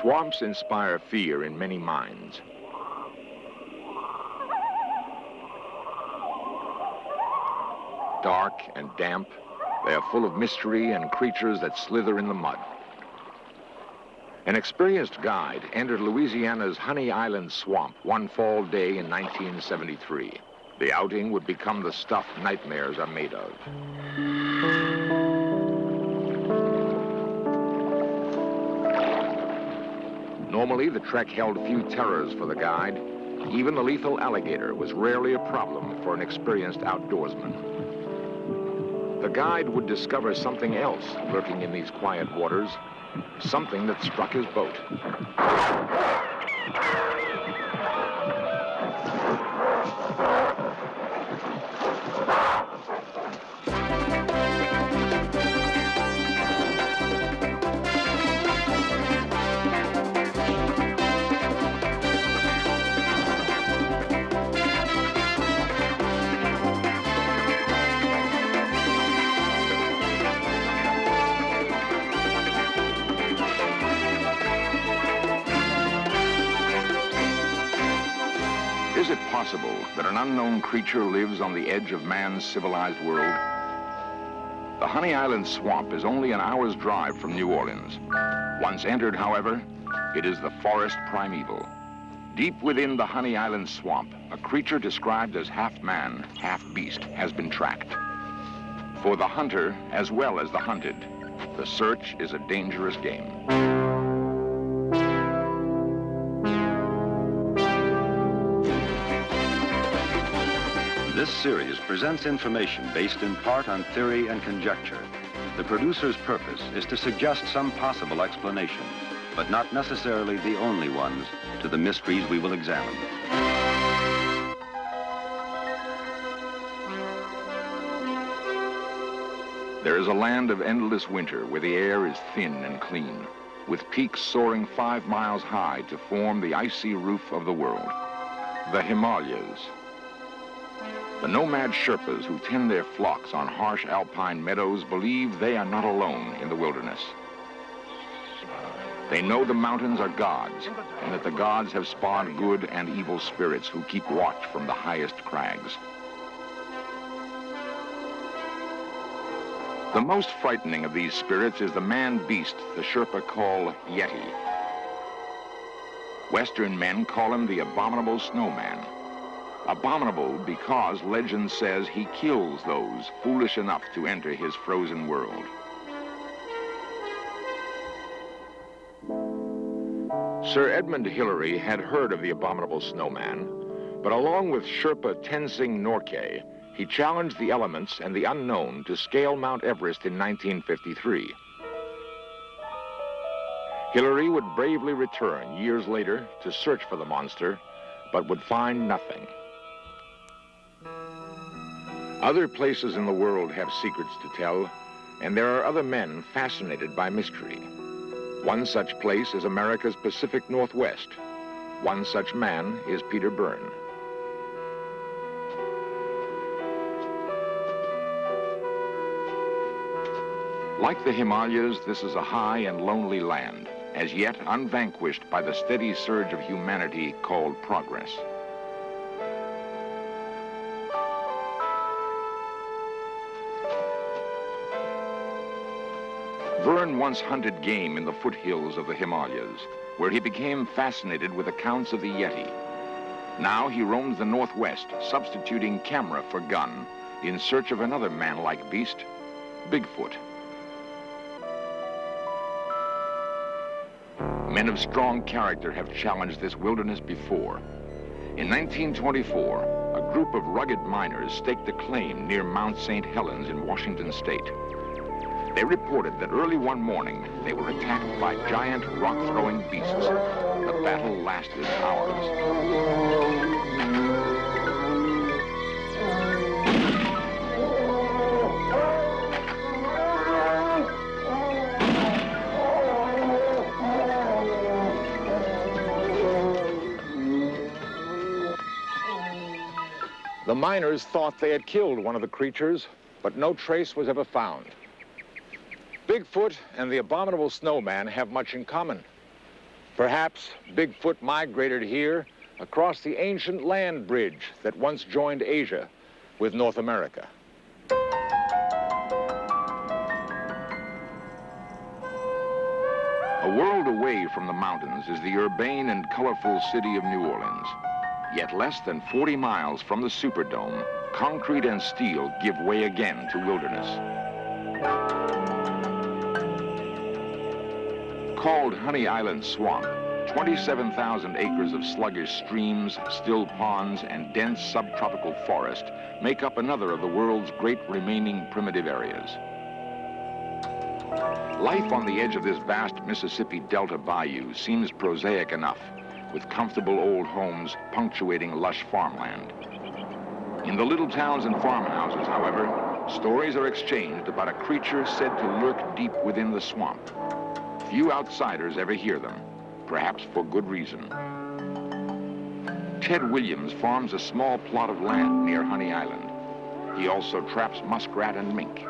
Swamps inspire fear in many minds. Dark and damp, they are full of mystery and creatures that slither in the mud. An experienced guide entered Louisiana's Honey Island swamp one fall day in 1973. The outing would become the stuff nightmares are made of. Normally, the trek held few terrors for the guide. Even the lethal alligator was rarely a problem for an experienced outdoorsman. The guide would discover something else lurking in these quiet waters, something that struck his boat. Is it possible that an unknown creature lives on the edge of man's civilized world? The Honey Island swamp is only an hour's drive from New Orleans. Once entered, however, it is the forest primeval. Deep within the Honey Island swamp, a creature described as half man, half beast has been tracked. For the hunter, as well as the hunted, the search is a dangerous game. This series presents information based in part on theory and conjecture. The producer's purpose is to suggest some possible explanations, but not necessarily the only ones, to the mysteries we will examine. There is a land of endless winter where the air is thin and clean, with peaks soaring 5 miles high to form the icy roof of the world. The Himalayas. The nomad Sherpas who tend their flocks on harsh alpine meadows believe they are not alone in the wilderness. They know the mountains are gods, and that the gods have spawned good and evil spirits who keep watch from the highest crags. The most frightening of these spirits is the man-beast the Sherpa call Yeti. Western men call him the abominable snowman. Abominable because legend says he kills those foolish enough to enter his frozen world. Sir Edmund Hillary had heard of the abominable snowman, but along with Sherpa Tenzing Norgay, he challenged the elements and the unknown to scale Mount Everest in 1953. Hillary would bravely return years later to search for the monster, but would find nothing. Other places in the world have secrets to tell, and there are other men fascinated by mystery. One such place is America's Pacific Northwest. One such man is Peter Byrne. Like the Himalayas, this is a high and lonely land, as yet unvanquished by the steady surge of humanity called progress. Byrne once hunted game in the foothills of the Himalayas, where he became fascinated with accounts of the Yeti. Now he roams the Northwest, substituting camera for gun, in search of another man-like beast, Bigfoot. Men of strong character have challenged this wilderness before. In 1924, a group of rugged miners staked a claim near Mount St. Helens in Washington state. They reported that early one morning, they were attacked by giant rock-throwing beasts. The battle lasted hours. The miners thought they had killed one of the creatures, but no trace was ever found. Bigfoot and the abominable snowman have much in common. Perhaps Bigfoot migrated here across the ancient land bridge that once joined Asia with North America. A world away from the mountains is the urbane and colorful city of New Orleans. Yet less than 40 miles from the Superdome, concrete and steel give way again to wilderness. Called Honey Island Swamp, 27,000 acres of sluggish streams, still ponds, and dense subtropical forest make up another of the world's great remaining primitive areas. Life on the edge of this vast Mississippi Delta bayou seems prosaic enough, with comfortable old homes punctuating lush farmland. In the little towns and farmhouses, however, stories are exchanged about a creature said to lurk deep within the swamp. Few outsiders ever hear them, perhaps for good reason. Ted Williams farms a small plot of land near Honey Island. He also traps muskrat and mink.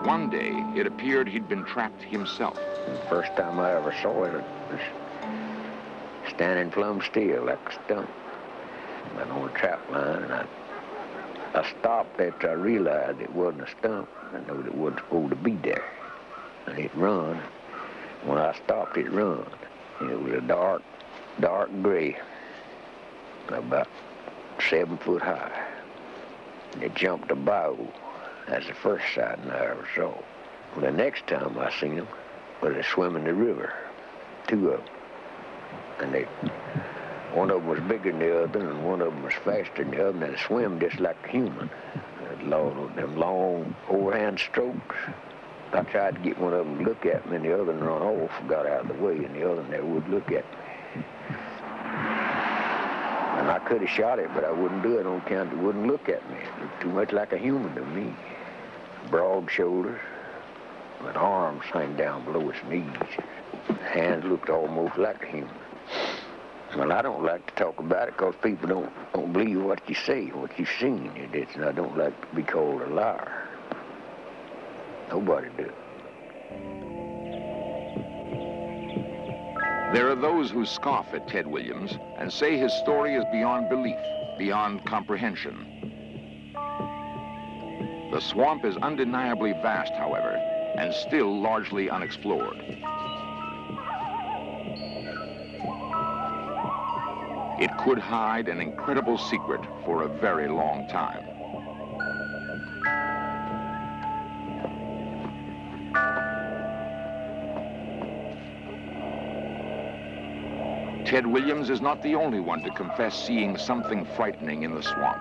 One day, it appeared he'd been trapped himself. The first time I ever saw it was standing plumb still like a stump. Went on a trap line, and I stopped after I realized it wasn't a stump. I knew it wasn't supposed to be there. And it run. When I stopped, it run. And it was a dark gray, about 7 foot high. And it jumped a bayou. That's the first sighting I ever saw. Well, the next time I seen them was they swimming the river, 2 of them. And one of them was bigger than the other, and one of them was faster than the other, and they swim just like a human. Them long overhand strokes. I tried to get one of them to look at me, and the other one run off, got out of the way, and the other one never would look at me. And I could have shot it, but I wouldn't do it on account it wouldn't look at me. It looked too much like a human to me. Broad shoulders, with arms hang down below its knees. Hands looked almost like a human. Well, I don't like to talk about it because people don't believe what you say, what you've seen. And I don't like to be called a liar. Nobody does. There are those who scoff at Ted Williams and say his story is beyond belief, beyond comprehension. The swamp is undeniably vast, however, and still largely unexplored. It could hide an incredible secret for a very long time. Ted Williams is not the only one to confess seeing something frightening in the swamp.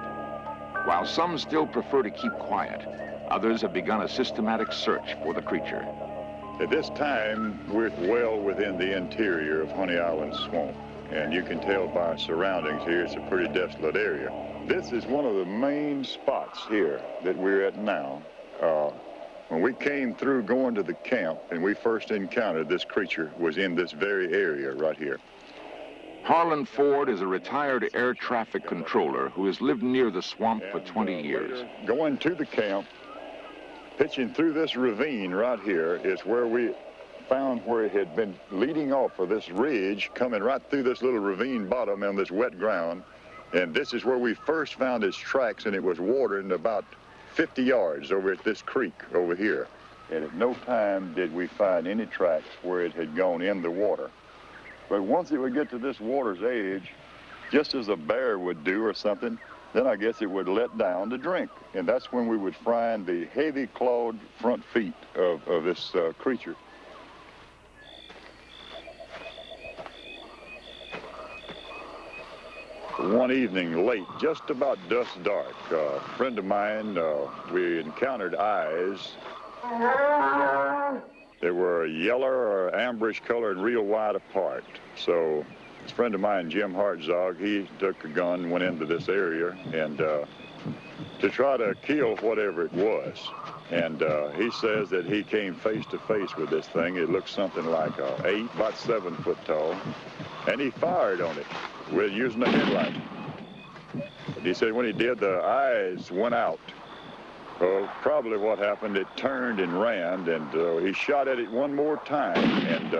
While some still prefer to keep quiet, others have begun a systematic search for the creature. At this time, we're well within the interior of Honey Island Swamp, and you can tell by our surroundings here, it's a pretty desolate area. This is one of the main spots here that we're at now. When we came through going to the camp and we first encountered this creature was in this very area right here. Harlan Ford is a retired air traffic controller who has lived near the swamp for 20 years. Going to the camp, pitching through this ravine right here is where we found where it had been leading off of this ridge, coming right through this little ravine bottom on this wet ground. And this is where we first found its tracks, and it was watered about 50 yards over at this creek over here. And at no time did we find any tracks where it had gone in the water. But once it would get to this water's edge, just as a bear would do or something, then I guess it would let down to drink. And that's when we would find the heavy clawed front feet of this creature. One evening late, just about dusk dark, a friend of mine, we encountered eyes. They were yellow or amberish color and real wide apart. So this friend of mine, Jim Hartzog, he took a gun, went into this area and to try to kill whatever it was. And he says that he came face to face with this thing. It looked something like 8, about 7 foot tall. And he fired on it with using a headlight. But he said when he did, the eyes went out. Probably what happened, it turned and ran, and he shot at it one more time, and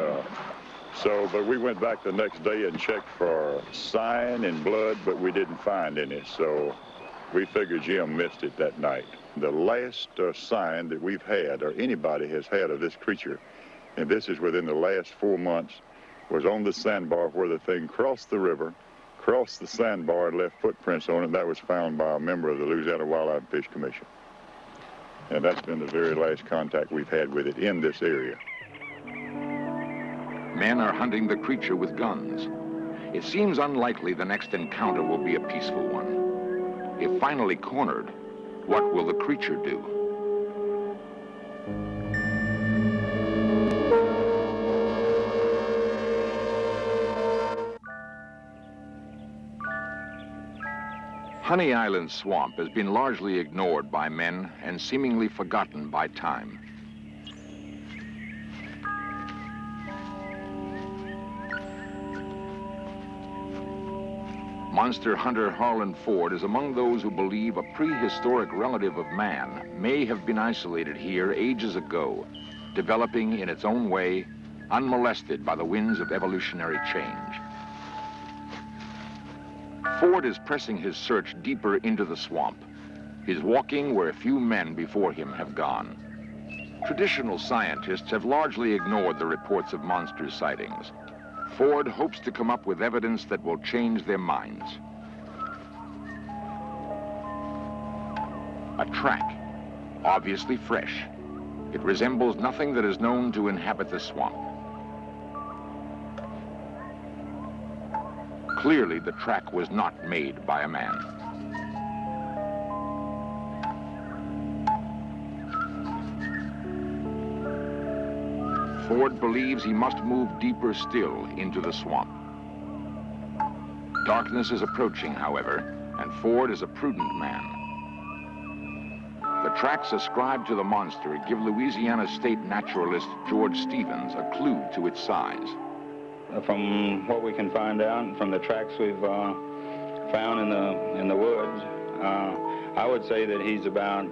So, but we went back the next day and checked for sign and blood, but we didn't find any. So we figured Jim missed it that night. The last sign that we've had, or anybody has had, of this creature, and this is within the last 4 months, was on the sandbar where the thing crossed the river, crossed the sandbar, and left footprints on it. That was found by a member of the Louisiana Wildlife and Fish Commission. And that's been the very last contact we've had with it in this area. Men are hunting the creature with guns. It seems unlikely the next encounter will be a peaceful one. If finally cornered, what will the creature do? Honey Island Swamp has been largely ignored by men and seemingly forgotten by time. Monster hunter Harlan Ford is among those who believe a prehistoric relative of man may have been isolated here ages ago, developing in its own way, unmolested by the winds of evolutionary change. Ford is pressing his search deeper into the swamp. He's walking where few men before him have gone. Traditional scientists have largely ignored the reports of monster sightings. Ford hopes to come up with evidence that will change their minds. A track, obviously fresh. It resembles nothing that is known to inhabit the swamp. Clearly, the track was not made by a man. Ford believes he must move deeper still into the swamp. Darkness is approaching, however, and Ford is a prudent man. The tracks ascribed to the monster give Louisiana state naturalist George Stevens a clue to its size. From what we can find out, from the tracks we've found in the woods, I would say that he's about,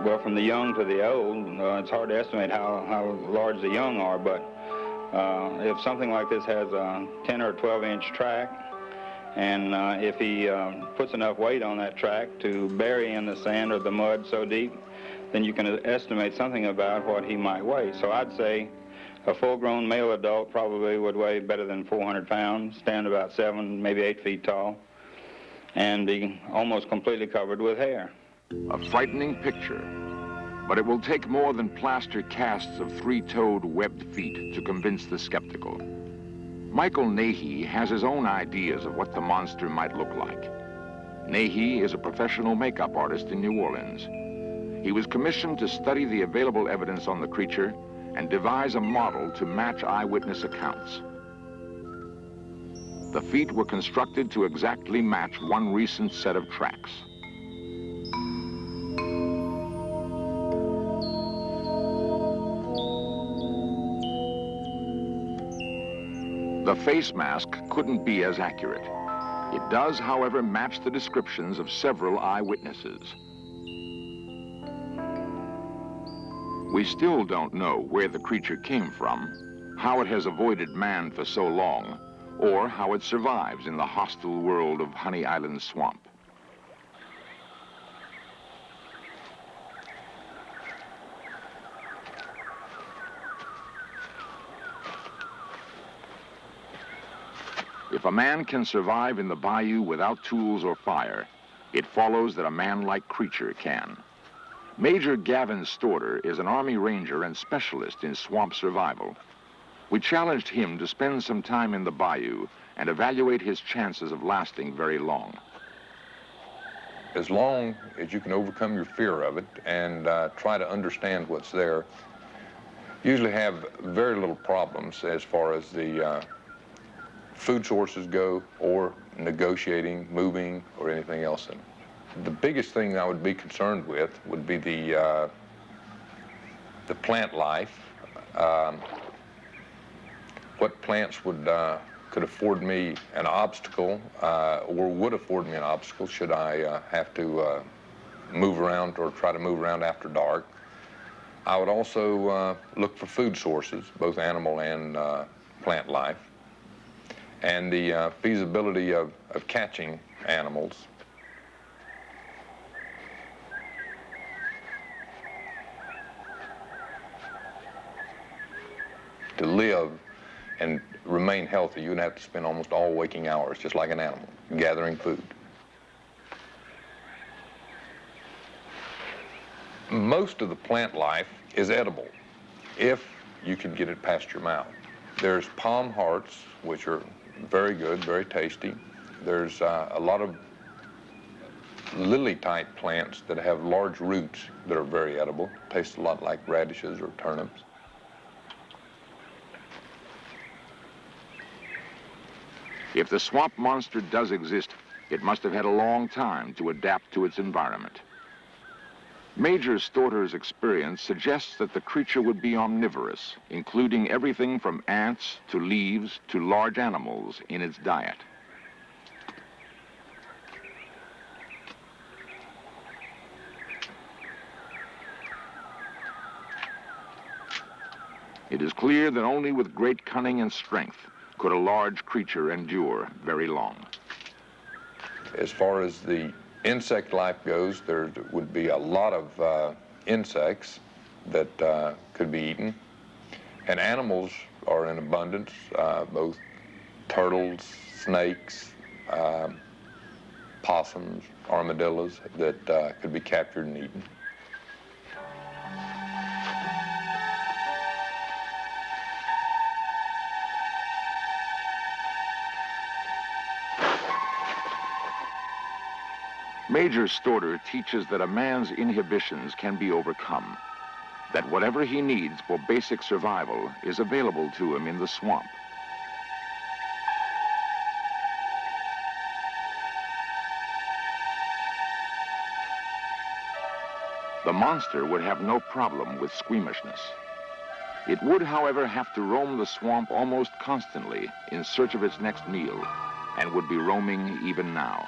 well, from the young to the old. It's hard to estimate how large the young are, but if something like this has a 10 or 12-inch track, and if he puts enough weight on that track to bury in the sand or the mud so deep, then you can estimate something about what he might weigh. So I'd say a full-grown male adult probably would weigh better than 400 pounds, stand about 7, maybe 8 feet tall, and be almost completely covered with hair. A frightening picture, but it will take more than plaster casts of 3-toed webbed feet to convince the skeptical. Michael Nahey has his own ideas of what the monster might look like. Nahey is a professional makeup artist in New Orleans. He was commissioned to study the available evidence on the creature and devise a model to match eyewitness accounts. The feet were constructed to exactly match one recent set of tracks. The face mask couldn't be as accurate. It does, however, match the descriptions of several eyewitnesses. We still don't know where the creature came from, how it has avoided man for so long, or how it survives in the hostile world of Honey Island Swamp. If a man can survive in the bayou without tools or fire, it follows that a man-like creature can. Major Gavin Storter is an Army Ranger and specialist in swamp survival. We challenged him to spend some time in the bayou and evaluate his chances of lasting very long. As long as you can overcome your fear of it and try to understand what's there, you usually have very little problems as far as the food sources go, or negotiating, moving, or anything else. And the biggest thing I would be concerned with would be the plant life. What plants could afford me an obstacle, or would afford me an obstacle should I have to move around or try to move around after dark. I would also look for food sources, both animal and plant life, and the feasibility of catching animals. To live and remain healthy, you'd have to spend almost all waking hours, just like an animal, gathering food. Most of the plant life is edible, if you can get it past your mouth. There's palm hearts, which are very good, very tasty. There's a lot of lily-type plants that have large roots that are very edible. Taste a lot like radishes or turnips. If the swamp monster does exist, it must have had a long time to adapt to its environment. Major Storter's experience suggests that the creature would be omnivorous, including everything from ants to leaves to large animals in its diet. It is clear that only with great cunning and strength could a large creature endure very long. As far as the insect life goes, there would be a lot of insects that could be eaten. And animals are in abundance, both turtles, snakes, possums, armadillos that could be captured and eaten. Major Storter teaches that a man's inhibitions can be overcome, that whatever he needs for basic survival is available to him in the swamp. The monster would have no problem with squeamishness. It would, however, have to roam the swamp almost constantly in search of its next meal, and would be roaming even now.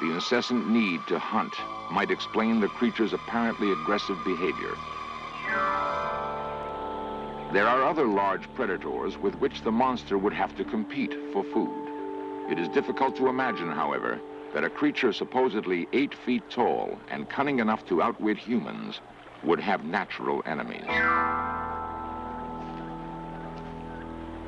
The incessant need to hunt might explain the creature's apparently aggressive behavior. There are other large predators with which the monster would have to compete for food. It is difficult to imagine, however, that a creature supposedly 8 feet tall and cunning enough to outwit humans would have natural enemies.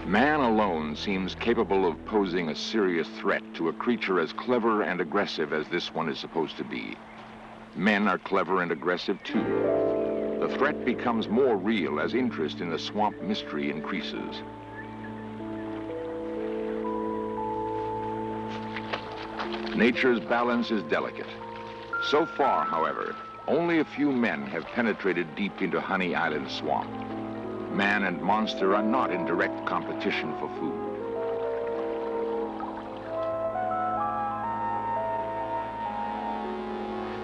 Man alone seems capable of posing a serious threat to a creature as clever and aggressive as this one is supposed to be. Men are clever and aggressive too. The threat becomes more real as interest in the swamp mystery increases. Nature's balance is delicate. So far, however, only a few men have penetrated deep into Honey Island swamp. Man and monster are not in direct competition for food.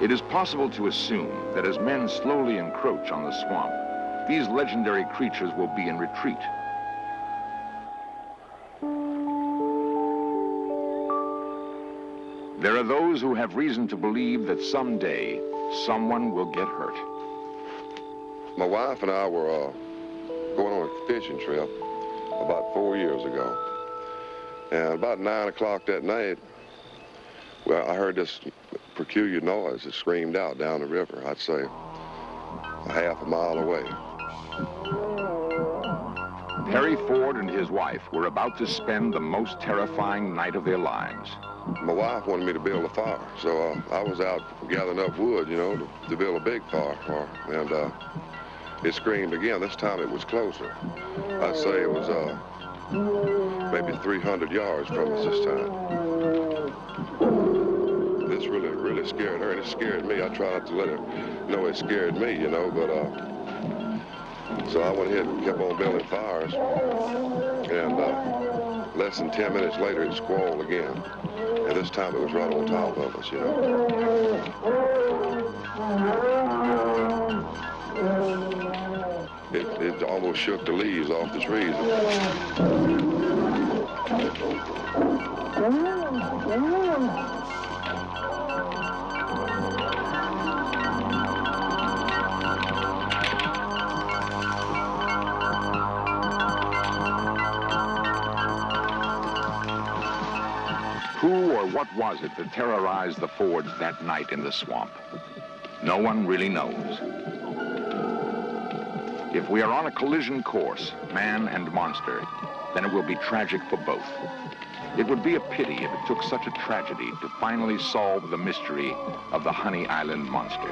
It is possible to assume that as men slowly encroach on the swamp, these legendary creatures will be in retreat. There are those who have reason to believe that someday someone will get hurt. My wife and I were going on a fishing trip about 4 years ago. And about 9 o'clock that night, well, I heard this peculiar noise that screamed out down the river, I'd say a half a mile away. Harry Ford and his wife were about to spend the most terrifying night of their lives. My wife wanted me to build a fire, so I was out gathering up wood, you know, to build a big fire for her. And it screamed again. This time it was closer. I'd say it was maybe 300 yards from us this time. This really scared her, and it scared me. I tried not to let her know it scared me, you know, but so I went ahead and kept on building fires, and less than 10 minutes later it squalled again, and this time it was right on top of us, you know. It almost shook the leaves off the trees. Or what was it that terrorized the fords that night in the swamp? No one really knows. If we are on a collision course, man and monster, then it will be tragic for both. It would be a pity if it took such a tragedy to finally solve the mystery of the Honey Island monster.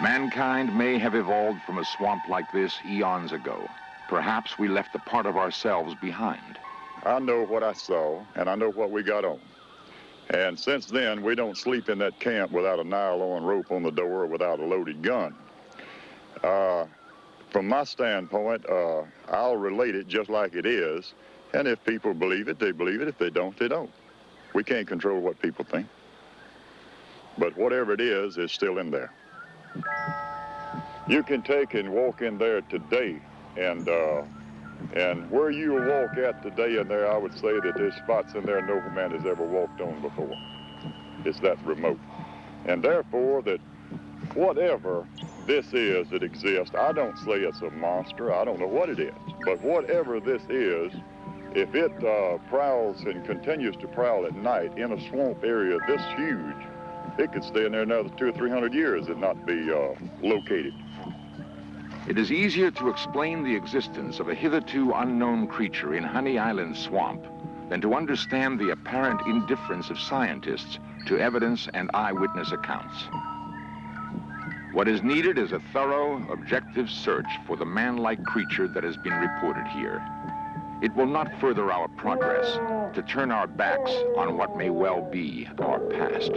Mankind may have evolved from a swamp like this eons ago. Perhaps we left a part of ourselves behind. I know what I saw, and I know what we got on. And since then, we don't sleep in that camp without a nylon rope on the door or without a loaded gun. From my standpoint, I'll relate it just like it is. And if people believe it, they believe it. If they don't, they don't. We can't control what people think. But whatever it is still in there. You can take and walk in there today, and where you walk at today in there, I would say that there's spots in there no man has ever walked on before. It's that remote. And therefore, that whatever this is that exists, I don't say it's a monster. I don't know what it is. But whatever this is, if it prowls and continues to prowl at night in a swamp area this huge, it could stay in there another 200 or 300 years and not be located. It is easier to explain the existence of a hitherto unknown creature in Honey Island swamp than to understand the apparent indifference of scientists to evidence and eyewitness accounts. What is needed is a thorough, objective search for the man-like creature that has been reported here. It will not further our progress to turn our backs on what may well be our past.